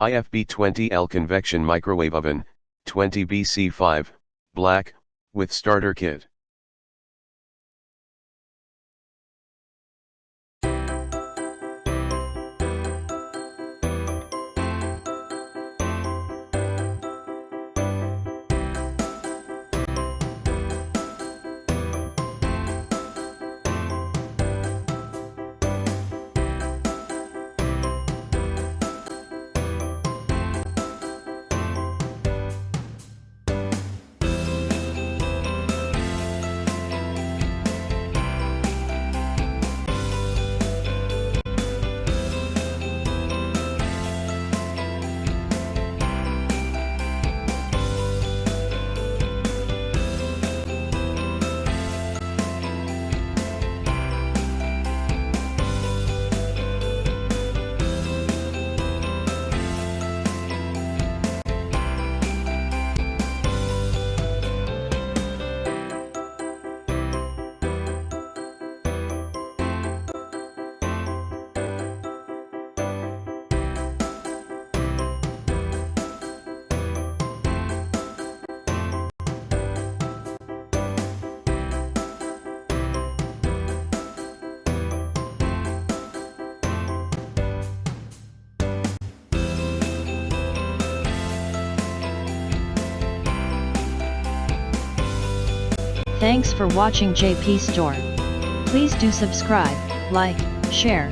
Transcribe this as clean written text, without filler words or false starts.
IFB 20L Convection Microwave Oven, 20BC5, black, with starter kit. Thanks for watching JP Store. Please do subscribe, like, share,